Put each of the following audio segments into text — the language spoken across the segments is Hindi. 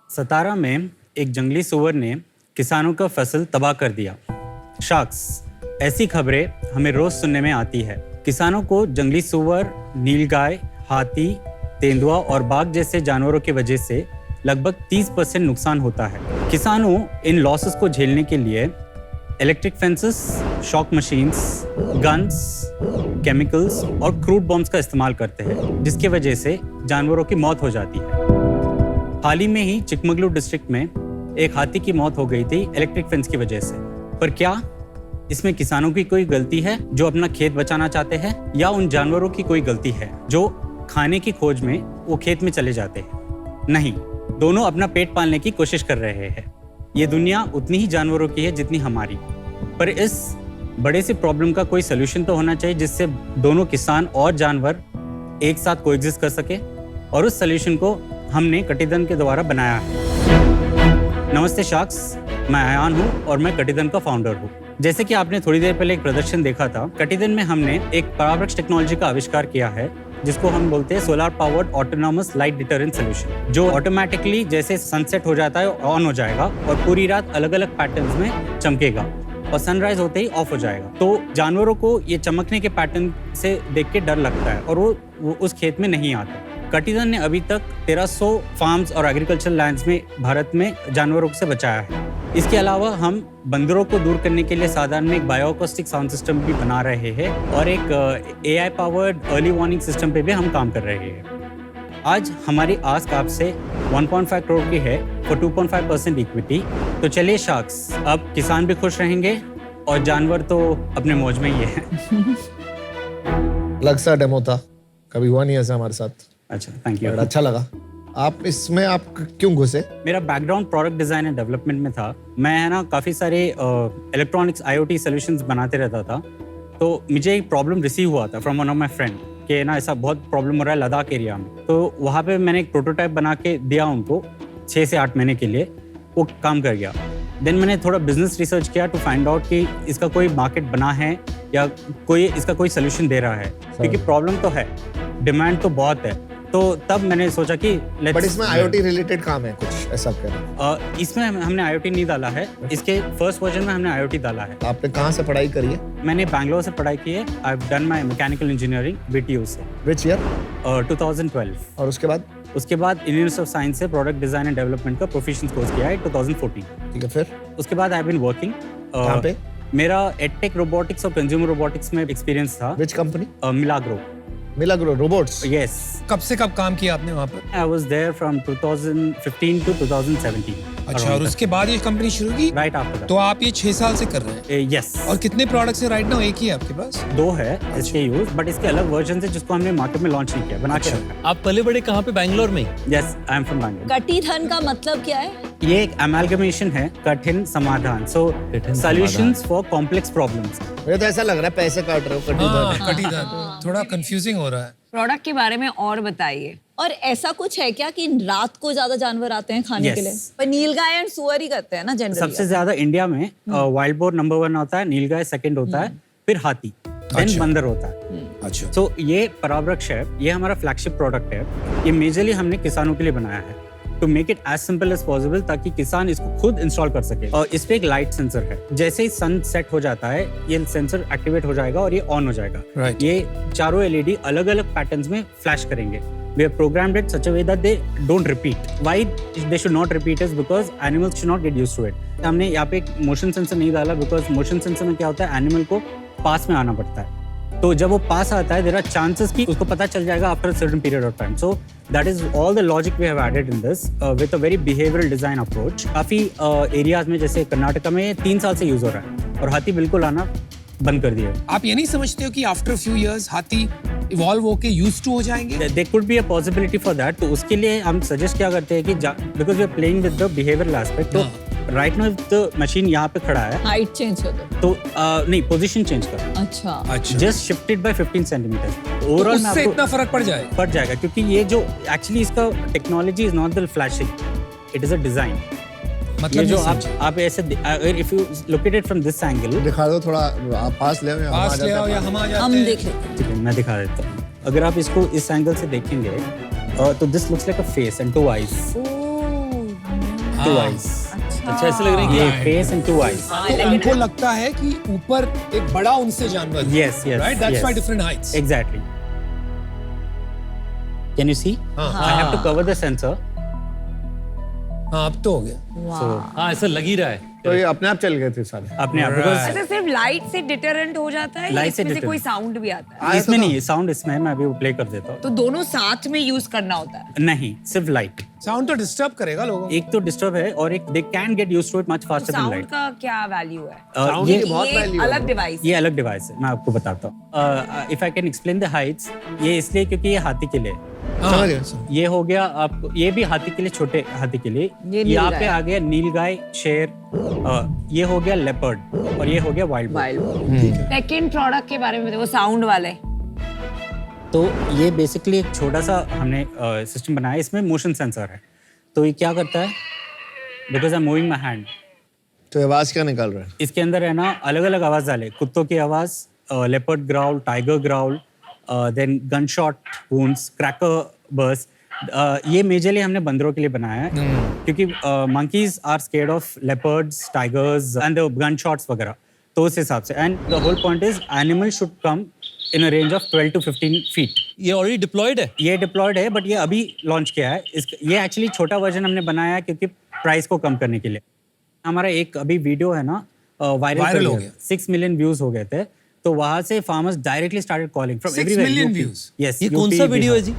सतारा में एक जंगली सूअर ने किसानों का फसल तबाह कर दिया। शार्क्स, ऐसी खबरें हमें रोज सुनने में आती है। किसानों को जंगली सूअर, नीलगाय, हाथी, तेंदुआ और बाघ जैसे जानवरों की वजह से लगभग 30% नुकसान होता है। किसानों इन लॉसेस को झेलने के लिए electric fences, shock machines, guns, chemicals और क्रूड बॉम्ब्स का इस्तेमाल करते हैं, जिसकी वजह से जानवरों की मौत हो जाती है। हाल ही में ही चिकमगलूर डिस्ट्रिक्ट में एक हाथी की मौत हो गई थी इलेक्ट्रिक फेंस की वजह से। पर क्या इसमें किसानों की कोई गलती है जो अपना खेत बचाना चाहते हैं, या उन जानवरों की कोई गलती है जो खाने की खोज में वो खेत में चले जाते हैं? नहीं, दोनों अपना पेट पालने की कोशिश कर रहे हैं। ये दुनिया उतनी ही जानवरों की है जितनी हमारी। पर इस बड़े से प्रॉब्लम का कोई सोल्यूशन तो होना चाहिए जिससे दोनों किसान और जानवर एक साथ कोएग्जिस्ट कर सके, और उस सोल्यूशन को हमने कटिधन के द्वारा बनाया है। नमस्ते शार्क्स, मैं अयान हूँ और मैं कटिधन का फाउंडर हूँ। जैसे कि आपने थोड़ी देर पहले एक प्रदर्शन देखा था, कटिधन में हमने एक परावृक्ष टेक्नोलॉजी का आविष्कार किया है जिसको हम बोलते हैं solar powered autonomous light deterrent solution, जो ऑटोमेटिकली जैसे सनसेट हो जाता है ऑन हो जाएगा और पूरी रात अलग अलग पैटर्न्स में चमकेगा और सनराइज होते ही ऑफ हो जाएगा। तो जानवरों को ये चमकने के पैटर्न से देख के डर लगता है और वो उस खेत में नहीं आता। कटिधन ने अभी तक 1300 फार्म्स और एग्रीकल्चर लैंड्स में भारत में जानवरों से बचाया है। इसके अलावा हम बंदरों को दूर करने के लिए साधारण में एक बायोअकॉस्टिक साउंड सिस्टम भी बना रहे हैं और एक AI powered early warning system पे भी हम काम कर रहे हैं। आज हमारी आस्क आपसे 1.5 करोड़ की है फॉर 2.5% इक्विटी। तो चलिए शार्क्स, अब किसान भी खुश रहेंगे और जानवर तो अपने मौज में ही है। अलग सा डेमो था, कभी हुआ नहीं ऐसा हमारे साथ। अच्छा, थैंक यू। अच्छा लगा। आप इसमें आप क्यों घुसे? मेरा background product design and development में था। मैं ना काफ़ी सारे इलेक्ट्रॉनिक्स IoT सॉल्यूशंस बनाते रहता था। तो मुझे एक प्रॉब्लम रिसीव हुआ था from one of my friend कि ना ऐसा बहुत प्रॉब्लम हो रहा है लद्दाख एरिया में। तो वहाँ पे मैंने एक प्रोटोटाइप बना के दिया उनको 6 से 8 महीने के लिए। वो काम कर गया। देन मैंने थोड़ा बिजनेस रिसर्च किया टू फाइंड आउट कि इसका कोई मार्केट बना है या कोई इसका कोई सोल्यूशन दे रहा है, क्योंकि प्रॉब्लम तो है, डिमांड तो बहुत है। तो तब मैंने सोचा कि बट इसमें IoT रिलेटेड काम है कुछ ऐसा कर? इसमें हमने IoT नहीं डाला है। इसके फर्स्ट वर्जन में हमने IoT डाला है। आपने कहाँ से पढ़ाई करी है? मैंने बैंगलोर से पढ़ाई की है। I have done my mechanical engineering BTU से। Which year? 2012। और उसके बाद इंडियन इंस्टीट्यूट ऑफ साइंस से प्रोडक्ट डिजाइन एंड डेवलपमेंट का प्रोफेशनल कोर्स किया है 2014। ठीक है, फिर उसके बाद आई हैव बीन वर्किंग। कहाँ पे? मेरा एडटेक रोबोटिक्स और कंज्यूमर रोबोटिक्स में एक्सपीरियंस था। Which company? Milagrow robots. Yes. कब से कब काम किया आपने वहाँ पर? I was there from 2015 to 2017। अच्छा, और उसके बाद ये कंपनी शुरू की? राइट आफ्टर तो आप ये 6 साल से कर रहे हैं? यस। और कितने प्रोडक्ट्स है राइट नाउ? एक ही है आपके पास? 2 है इसके यूज, बट इसके अलग वर्जन है जिसको हमने मार्केट में लॉन्च नहीं किया, बना के रखा है। आप पले बड़े कहाँ पे? बैंगलोर में? Yes, I am from Bangalore. कटिधन का मतलब क्या है? ये एक अमेलगमेशन है, कठिन समाधान। सो सॉल्यूशंस फॉर कॉम्प्लेक्स प्रॉब्लम्स। मुझे तो ऐसा लग रहा है पैसे काट रहे हो कटिधन। कटिधन थोड़ा कंफ्यूजिंग हो रहा है। प्रोडक्ट के बारे में और बताइए। और ऐसा कुछ है क्या कि रात को ज्यादा जानवर आते हैं खाने के लिए? पर नीलगाय एंड सुअर ही करते हैं ना जनरली। सबसे ज्यादा इंडिया में वाइल्ड बोर नंबर 1 होता है, नीलगाय सेकंड होता है, फिर हाथी, देन बंदर होता है। अच्छा, तो ये परावृक्ष है, ये हमारा फ्लैगशिप प्रोडक्ट है। ये मेजरली हमने किसानों के लिए बनाया है to make it as simple as possible, ताकि किसान इसको खुद इंस्टॉल कर सके। और इस पे एक लाइट सेंसर है। जैसे ही सन सेट हो जाता है ये सेंसर एक्टिवेट हो जाएगा और ये ऑन हो जाएगा। Right. ये चारों LED अलग अलग पैटर्न्स में फ्लैश करेंगे। We have programmed it such a way that they don't repeat. Why they should not repeat is because animals should not get used to it. हमने यहाँ पे एक मोशन सेंसर नहीं डाला because मोशन सेंसर में क्या होता है, एनिमल को पास में आना पड़ता है। तो जब वो पास आता है, there are chances कि उसको पता चल जाएगा after a certain period of time. So that is all the logic we have added in this with a very behavioral design approach. काफी एरियाज में जैसे कर्नाटका में 3 साल से यूज हो रहा है और हाथी बिल्कुल आना बंद कर दिया। आप ये नहीं समझते हो कि आफ्टर फ्यू इयर्स हाथी इवॉल्व होके यूज्ड टू हो जाएंगे? There could be a possibility for that. तो उसके लिए हम सजेस्ट क्या करते हैं कि because we are playing with the behavioral aspect, तो राइट नाउ द मशीन यहाँ पे खड़ा है, हाइट चेंज कर दो तो नहीं, पोजीशन चेंज कर। अच्छा, just shifted by 15 centimetre. Overall में उससे आपको इतना फर्क पड़ जाएगा, क्योंकि ये जो एक्चुअली इसका technology is not the flashing, it is a design. मतलब ये जो आप ऐसे if you look at it from this angle, दिखा दो थोड़ा, आप पास ले आओ या हम आ जाते हैं। हम देख लेते हैं। ठीक है, मैं दिखा देता हूँ। अगर आप इसको इस एंगल से देखेंगे तो this looks like a face and 2 eyes. Two eyes अच्छा ऐसे लग रहा है ये फेस एंड टू आईज तो उनको लगता है कि ऊपर एक बड़ा उनसे जानवर है। Yes, yes, Right? That's yes. why different heights. Exactly. Can you see? I have to cover the sensor. हाँ अब तो हो गया। So हाँ ऐसा लग ही रहा है तो ये अपने आप चल गए थे सारे। अपने आप because अच्छा सिर्फ लाइट से डिटरेंट हो जाता है या Light से इसमें से कोई deterrent. साउंड भी आता है? इसमें नहीं है साउंड इसमें है मैं अभी प्ले कर देता हूँ तो दोनों साथ में यूज करना होता है। नहीं सिर्फ लाइट साउंड तो डिस्टर्ब करेगा लोगों को। एक तो डिस्टर्ब है और एक they can get used to it much faster than sound light का क्या वैल्यू है? ये अलग डिवाइस ये अलग डिवाइस है मैं आपको बताता हूँ if I can explain the Heights ये इसलिए क्योंकि ये हाथी के लिए है। समझ गया समझ ये हो गया आपको ये भी हाथी के लिए छोटे हाथी के लिए ये यहाँ नीलगाय। पे आ गया नीलगाय शेर ये हो गया लेपर्ड और ये हो गया वाइल्ड सेकंड प्रोडक्ट के बारे में बताओ, वो साउंड वाले। तो ये बेसिकली एक छोटा सा हमने सिस्टम बनाया है इसमें मोशन सेंसर है तो ये क्या करता है because I am moving my hand तो आवाज क्या निकाल रहा है? इसके अंदर है ना अलग अलग आवाज डाले कुत्तों की आवाज leopard growl tiger growl then gun shot wounds cracker burst ये मेजरली हमने बंदरों के लिए बनाया है क्योंकि monkeys are scared of leopards tigers and the gun shots वगैरह तो उस हिसाब से and the whole point is animal should come in a range of 12 to 15 feet ये ऑलरेडी डिप्लॉयड है ये डिप्लॉयड है बट ये अभी लॉन्च किया है ये एक्चुअली छोटा वर्जन हमने बनाया है क्योंकि प्राइस को कम करने के लिए हमारा एक अभी वीडियो है ना वायरल हो हो गया। गया 6 मिलियन व्यूज हो गए थे तो वहां से farmers directly started calling from 6 everywhere million views? Yes ये कौन सा वीडियो है जी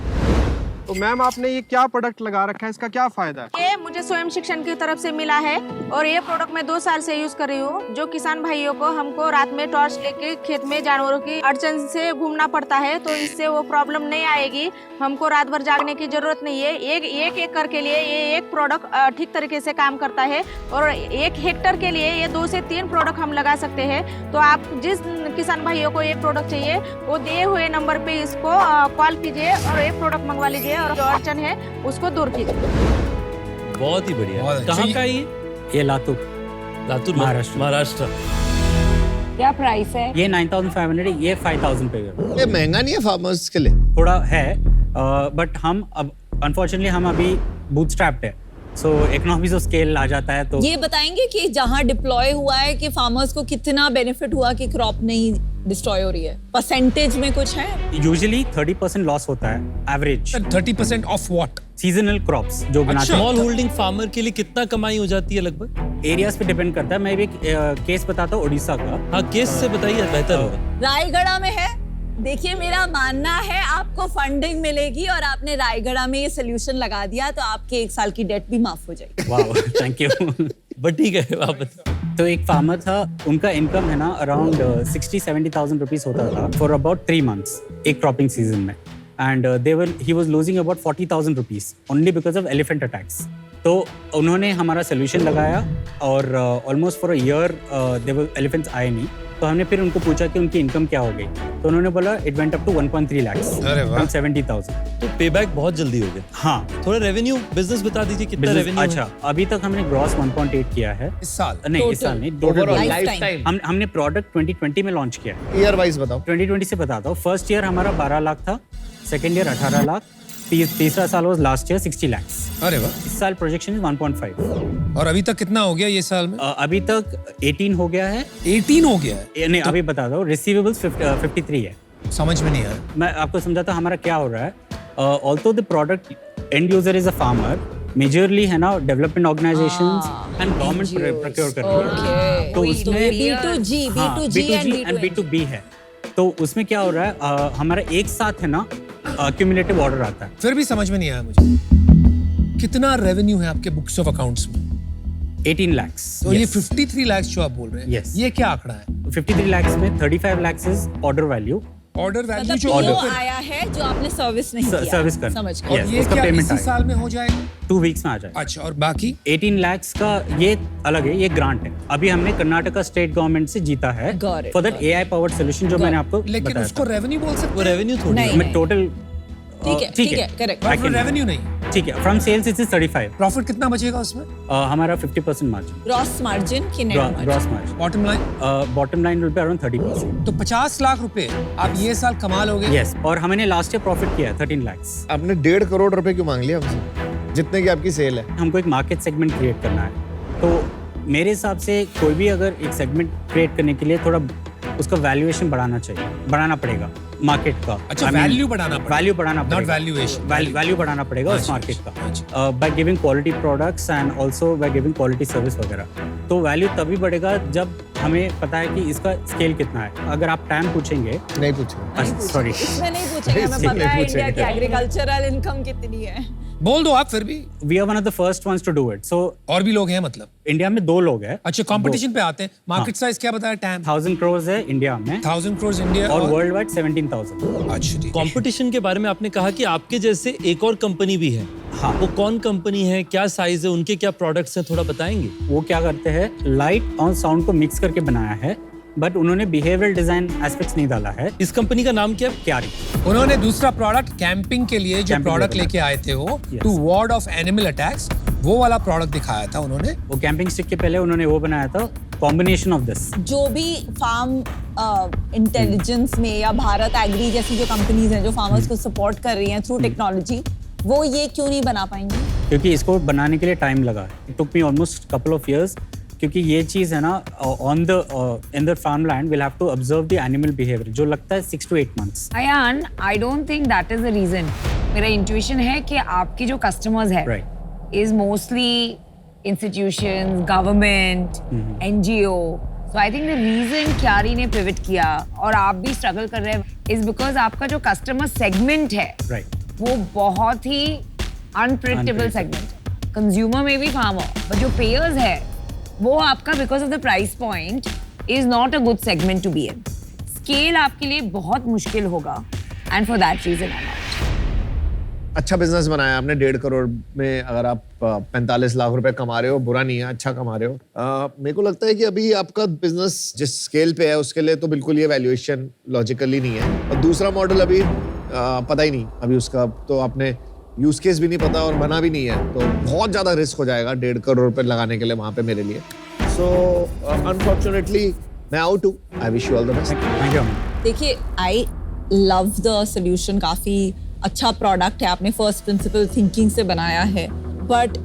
तो मैम आपने ये क्या प्रोडक्ट लगा रखा है इसका क्या फायदा है? ये मुझे स्वयं शिक्षण की तरफ से मिला है और ये प्रोडक्ट मैं 2 साल से यूज कर रही हूँ। जो किसान भाइयों को हमको रात में टॉर्च लेके खेत में जानवरों की अड़चन से घूमना पड़ता है तो इससे वो प्रॉब्लम नहीं आएगी। हमको रात भर जागने की जरूरत नहीं है। एक एकड़ के लिए ये एक प्रोडक्ट ठीक तरीके से काम करता है और 1 हेक्टर के लिए ये 2 से 3 प्रोडक्ट हम लगा सकते हैं। तो आप जिस किसान भाइयों को ये प्रोडक्ट चाहिए वो दिए हुए नंबर पे इसको कॉल कीजिए और ये प्रोडक्ट मंगवा लीजिए और जो अड़चन है उसको दूर कीजिए। बहुत ही बढ़िया बहुत अच्छा। कहाँ का है ये लातूर लातूर महाराष्ट्र। महाराष्ट्र क्या प्राइस है? ये 9500 ये 5000 पे है। ये महंगा नहीं है फार्मर्स के लिए? थोड़ा है बट हम अब अनफॉर्चुनेटली हम अभी बूटस्ट्रैप्ड है सो इकोनॉमीज ऑफ स्केल आ जाता है तो ये बताएंगे कि जहाँ डिप्लॉय हुआ है कि फार्मर्स को कितना बेनिफिट हुआ कि क्रॉप नहीं डिस्ट्रॉय हो रही है परसेंटेज में कुछ है यूजुअली 30% लॉस होता है average 30% of what? Seasonal crops जो बनाते हैं स्मॉल होल्डिंग फार्मर के लिए कितना कमाई हो जाती है लगभग एरियाज पे डिपेंड करता है मैं भी एक केस बताता हूँ उड़ीसा का हाँ केस से बताइए बेहतर होगा रायगढ़ में है। देखिए मेरा मानना है आपको फंडिंग मिलेगी और आपने रायगढ़ में ये सोल्यूशन लगा दिया तो आपके 1 साल की डेट भी माफ हो जाएगी। वाह थैंक यू बट ठीक है आप बताओ तो एक फार्मर था उनका इनकम है ना अराउंड 60-70,000 रुपीस होता था फॉर अबाउट 3 मंथ्स एक क्रॉपिंग सीजन में and he was losing about 40,000 rupees only because of elephant attacks तो उन्होंने हमारा सोल्यूशन लगाया और almost for a year there were elephants आए नहीं तो हमने फिर उनको पूछा कि उनकी इनकम क्या हो गई तो उन्होंने बोला it went up to 1.3 lakh अरे वाह। फ्रॉम 70,000 तो पेबैक बहुत जल्दी हो गया हाँ थोड़ा रेवेन्यू बिजनेस बता दीजिए कितना business- रेवेन्यू अच्छा अभी तक हमने ग्रॉस 1.8 किया है इस साल? नहीं इस साल नहीं ओवरऑल टोटल लाइफ टाइम हमने प्रोडक्ट 2020 में लॉन्च किया है ईयर वाइज बताओ। 2020 से बताता हूँ फर्स्ट ईयर हमारा 12 लाख था सेकेंड ईयर 18 लाख तीसरा साल वाज लास्ट ईयर 60 लाख अरे वाह। इस साल प्रोजेक्शन इज 1.5 और अभी तक कितना हो गया ये साल में? अभी तक 18 हो गया है 18 हो गया है? नहीं अभी बता दो रिसीवेबल्स 53 है समझ में नहीं आया। मैं आपको समझाता हूँ हमारा क्या हो रहा है also the product and user is a farmer majorly है ना development organisations and government procure कर रही है तो उसमें B2G B2G and B2B है तो उसमें क्या हो रहा है हमारा एक साथ है ना क्यूमुलेटिव ऑर्डर आता है फिर भी समझ में नहीं आया मुझे कितना रेवेन्यू है आपके बुक्स ऑफ अकाउंट्स में? 18 lakhs तो ये 53 लाख जो आप बोल रहे हैं Yes. ये क्या आंकड़ा है? 53 lakhs में 35 lakhs is order value order value मतलब जो वो ऑर्डर आया है जो आपने सर्विस नहीं किया सर्विस कर समझ गए और Yes, ये उसका क्या payment इसी आएगा। साल में हो जाएगा? 2 weeks में आ जाएगा अच्छा और बाकी 18 lakhs का ये अलग है ये ग्रांट है अभी हमने कर्नाटका स्टेट गवर्नमेंट से जीता है Got it, for that AI powered solution जो मैंने आपको लेकिन बताया उसको रेवेन्यू बोल सकते वो रेवेन्यू थोड़ी नहीं, है। मैं टोटल ठीक है करेक्ट I can- रेवेन्यू नहीं ठीक है from sales it is 35 profit कितना बचेगा उसमें? हमारा 50% मार्जिन ग्रॉस मार्जिन की net margin gross margin bottom line bottom line will be around 30% तो 50 लाख रुपए आप ये साल कमा लोगे? यस और हमने लास्ट ईयर प्रॉफिट किया है 13 lakhs आपने 1.5 करोड़ रुपए क्यों मांग लिया हमसे? जितने की आपकी सेल है। हमको एक मार्केट सेगमेंट क्रिएट करना है। तो मेरे हिसाब से कोई भी अगर एक सेगमेंट क्रिएट करने के लिए थोड़ा उसका वैल्यूएशन बढ़ाना पड़ेगा मार्केट का। अच्छा, I mean, वैल्यू बढ़ाना पड़ेगा, वैल्यू बढ़ाना not पड़ेगा, valuation. वैल्यू बढ़ाना पड़ेगा उस अच्छा, मार्केट अच्छा, का by giving quality products and also by giving quality service वगैरह। तो वैल्यू तभी बढ़ेगा जब हमें पता है कि इसका स्केल कितना है। अगर आप टाइम पूछेंगे, नहीं पूछे। सॉरी, इसमें नहीं पूछेंगे, हमें इसमें पता है नहीं इंडिया की पूछेंगे। एग्रीकल्चरल इनकम कितनी है। बोल दो आप फिर भी। We are one of the first ones to do it. So और भी लोग हैं मतलब? इंडिया में 2 लोग हैं। अच्छा, कंपटीशन पे आते हैं। मार्केट साइज क्या बताया टैम? 1000 करोड़ है इंडिया में 1000 करोड़ इंडिया और वर्ल्ड वाइड 17,000। अच्छा ठीक है। कंपटीशन के बारे में आपने कहा कि आपके जैसे एक और कंपनी भी है। हाँ। वो कौन कंपनी है, क्या साइज है, उनके क्या प्रोडक्ट्स हैं, थोड़ा बताएंगे? वो क्या करते हैं, लाइट और साउंड को मिक्स करके बनाया है, बट उन्होंने बिहेवियरल डिजाइन एस्पेक्ट्स नहीं डाला है। इस कंपनी का नाम क्या है? क्यारी। उन्होंने दूसरा प्रोडक्ट कैंपिंग के लिए जो Camping प्रोडक्ट लेके लेके आए थे वो Yes. To ward off animal attacks, वो वाला प्रोडक्ट दिखाया था उन्होंने। वो कैंपिंग स्टिक के पहले उन्होंने वो बनाया था, कॉम्बिनेशन ऑफ दिस। जो भी फार्म इंटेलिजेंस में या भारत एग्री जैसी जो कंपनीज हैं जो फार्मर्स को सपोर्ट कर रही हैं थ्रू टेक्नोलॉजी, वो ये क्यों नहीं बना पाएंगी? क्योंकि इसको बनाने के लिए टाइम लगा। It took me almost couple of years, क्योंकि ये चीज़ है ना, on the in the farm land will have to observe the animal behaviour, जो लगता है 6 to 8 months। Ayaan, I don't think that is the reason. मेरा इंट्यूशन है कि आपके जो कस्टमर्स है right. Is mostly institutions, government, NGO. So I think the reason क्यारी ने पिवट किया और आप भी स्ट्रगल कर रहे हैं इज बिकॉज आपका जो कस्टमर सेगमेंट है राइट। वो बहुत ही अनप्रेडिक्टेबल सेगमेंट है। कंज्यूमर में भी फार्मर, बट जो पेयर्स है वो आपका because of the price point is not a good segment to be in. Scale आपके लिए बहुत मुश्किल होगा and for that reason I am अच्छा बिजनेस बनाया आपने 1.5 करोड़ में। अगर आप 45 लाख रुपए कमा रहे हो, बुरा नहीं है, अच्छा कमा रहे हो। मेरे को लगता है कि अभी आपका बिजनेस जिस स्केल पे है उसके लिए तो बिल्कुल ये वैल्यूएशन लॉजिकली नहीं है। और दूसरा मॉडल अभी पता ही नहीं, अभी उसका तो आपने यूज केस भी नहीं पता और बना भी नहीं है, तो बहुत ज्यादा रिस्क हो जाएगा 1.5 करोड़ रुपए लगाने के लिए वहां पे मेरे लिए। सो अनफॉर्चुनेटली मैं आउट हूँ। I wish you all the best. Thank you. देखिए, आई लव द सोल्यूशन, काफी अच्छा प्रोडक्ट है, आपने फर्स्ट प्रिंसिपल थिंकिंग से बनाया है, बट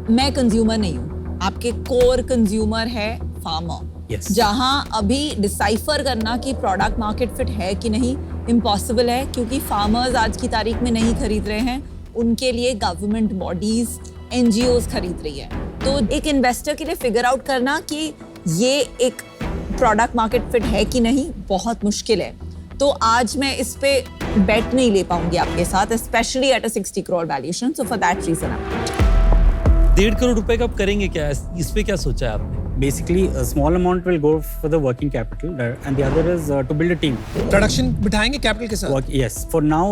मैं कंज्यूमर नहीं हूँ, आपके कोर कंज्यूमर है फार्मर। Yes. जहाँ अभी डिसाइफर करना कि प्रोडक्ट मार्केट फिट है कि नहीं इम्पॉसिबल है, क्योंकि फार्मर्स आज की तारीख में नहीं खरीद रहे हैं, उनके लिए गवर्नमेंट बॉडीज, एनजीओज खरीद रही है। तो एक इन्वेस्टर के लिए फिगर आउट करना कि ये एक प्रोडक्ट मार्केट फिट है कि नहीं बहुत मुश्किल है। तो आज मैं इस पे बेट नहीं ले पाऊंगी आपके साथ, specially at a 60 crore valuation. So for that reason 1.5 crore रुपए का आप करेंगे क्या? इस पे क्या सोचा है आपने? Basically, a small amount will go for the working capital, and the other is to build a team. Production बिठाएंगे कैपिटल के साथ? Yes. For now,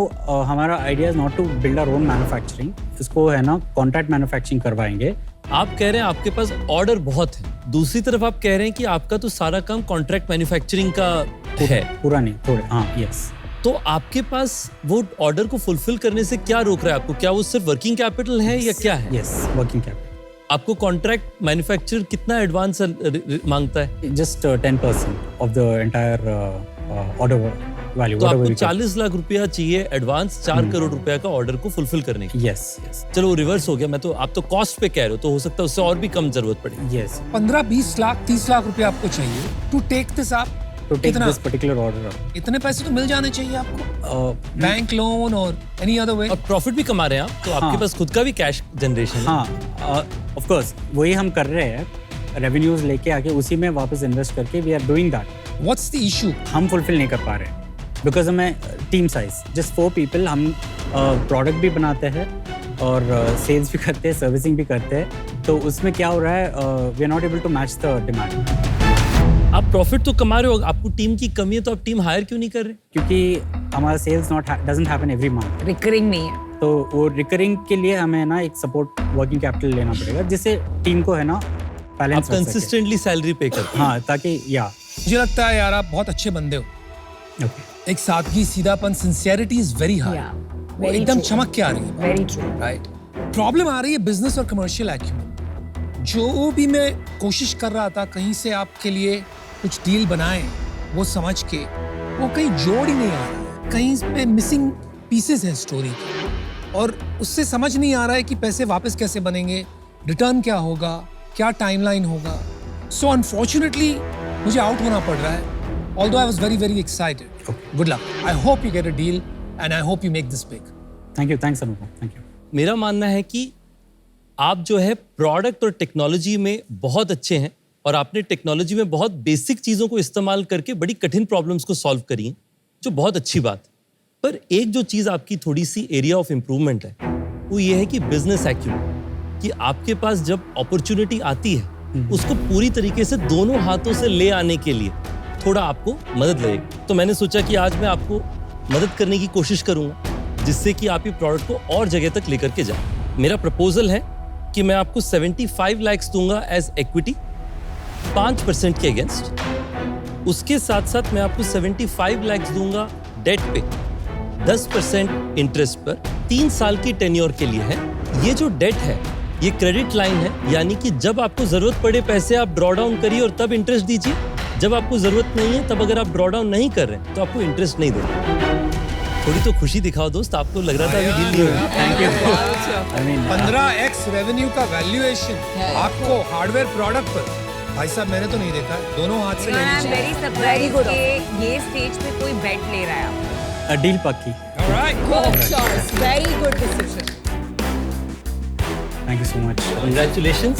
हमारा idea is not to build our own manufacturing. इसको है ना contract manufacturing करवाएंगे। आप कह रहे हैं आपके पास ऑर्डर बहुत है, दूसरी तरफ आप कह रहे हैं कि आपका तो सारा काम कॉन्ट्रैक्ट मैन्युफैक्चरिंग का है। पूरा नहीं, थोड़े। हाँ, yes. तो आपके पास वो ऑर्डर को फुलफिल करने से क्या रोक रहा है आपको? क्या वो सिर्फ वर्किंग कैपिटल है या क्या है? Yes, working capital. आपको कॉन्ट्रैक्ट मैन्युफैक्चरर कितना एडवांस मांगता है? Just 10% of the entire order value. तो whatever आपको we can. 40 लाख रुपया चाहिए एडवांस 4 करोड़ रुपया का ऑर्डर को फुलफिल करने की। Yes, yes, चलो वो रिवर्स हो गया। मैं तो आप तो कॉस्ट पे कह रहे हो, तो हो सकता है उससे और भी कम जरूरत पड़े। yes. 15-20 लाख 30 लाख रुपए आपको चाहिए to take this up. To take कितना? this particular order. इतने पैसे तो मिल जाने चाहिए आपको, बैंक लोन और एनी अदर वे। और प्रॉफिट भी कमा रहे हैं आप, तो आपके हाँ। पास खुद का भी कैश जनरेशन है। हाँ, of course, वही हम कर रहे हैं, रेवेन्यूज लेके आके उसी में वापस इन्वेस्ट करके we are doing that. What's the issue? हम फुलफिल नहीं कर पा रहे हैं बिकॉज हमें टीम साइज जस्ट 4 people, हम प्रोडक्ट भी बनाते हैं और सेल्स भी करते हैं, सर्विसिंग भी करते हैं, तो उसमें क्या हो रहा है, we are not able to match the demand. आप प्रॉफिट तो कमा रहे हो, आपको टीम की कमी है, तो आप टीम हायर क्यों नहीं कर रहे? क्योंकि हमारा sales doesn't happen every month, recurring नहीं है। तो वो रिकरिंग के लिए हमें ना एक सपोर्ट वर्किंग कैपिटल लेना पड़ेगा, जिससे टीम को है ना आप बैलेंस कंसिस्टेंटली सैलरी पे करते हैं। हाँ, ताकि या मुझे लगता है यार आप बहुत अच्छे बंदे हो। ओके। एक सादगी, सीधापन, sincerity is very high. Yeah, वो very एकदम true. चमक के आ रही है। Very true. राइट। प्रॉब्लम आ रही है बिजनेस और कमर्शियल एक्यूमेंट। जो भी मैं कोशिश कर रहा था कहीं से आपके लिए कुछ डील बनाए, वो समझ के वो कहीं जोड़ ही नहीं आ रहा है, कहीं पे मिसिंग पीसेस हैं स्टोरी के। और उससे समझ नहीं आ रहा है कि पैसे वापस कैसे बनेंगे, रिटर्न क्या होगा, क्या टाइमलाइन होगा। सो अनफॉर्चुनेटली मुझे आउट होना पड़ रहा है। Although I was very, very excited. Good luck. I hope you get a deal and I hope you make this big. Thank you, thanks Anupam, thank you. मेरा मानना है कि आप जो है प्रोडक्ट और टेक्नोलॉजी में बहुत अच्छे हैं और आपने टेक्नोलॉजी में बहुत बेसिक चीज़ों को इस्तेमाल करके बड़ी कठिन प्रॉब्लम्स को सॉल्व करी हैं, जो बहुत अच्छी बात है। पर एक जो चीज़ आपकी थोड़ी सी एरिया ऑफ इम्प्रूवमेंट है वो ये है कि बिजनेस एक्यूमेंट, कि आपके पास जब अपॉर्चुनिटी आती है उसको पूरी तरीके से दोनों हाथों से ले आने के लिए थोड़ा आपको मदद लगेगी। तो मैंने सोचा कि आज मैं आपको मदद करने की कोशिश करूंगा जिससे कि आप ये प्रोडक्ट को और जगह तक लेकर के जाएं। मेरा प्रपोजल है कि मैं आपको 75 लाख दूंगा एज इक्विटी 5% के अगेंस्ट। उसके साथ साथ मैं आपको 75 लाख दूंगा डेट पे 10% इंटरेस्ट पर 3 साल की टेन्योर के लिए है। ये जो डेट है ये क्रेडिट लाइन है, यानी कि जब आपको जरूरत पड़े पैसे आप ड्रॉ डाउन करिए और तब इंटरेस्ट दीजिए। जब आपको जरूरत नहीं है तब अगर आप ड्रॉ डाउन नहीं कर रहे तो आपको इंटरेस्ट नहीं देना। थोड़ी तो खुशी दिखाओ दोस्त, आपको लग रहा था अभी डील नहीं होगी। Thank you. I mean 15x revenue का वैल्यूएशन आपको हार्डवेयर प्रोडक्ट पर, भाई साहब मैंने तो नहीं देखा, दोनों हाथ से आई लेनी एम चाहिए। वेरी सरप्राइज कि ये स्टेज पे कोई बेट ले रहा है आपको। डील पक्की। Alright. Good choice. Very good decision. Thank you so much. Congratulations.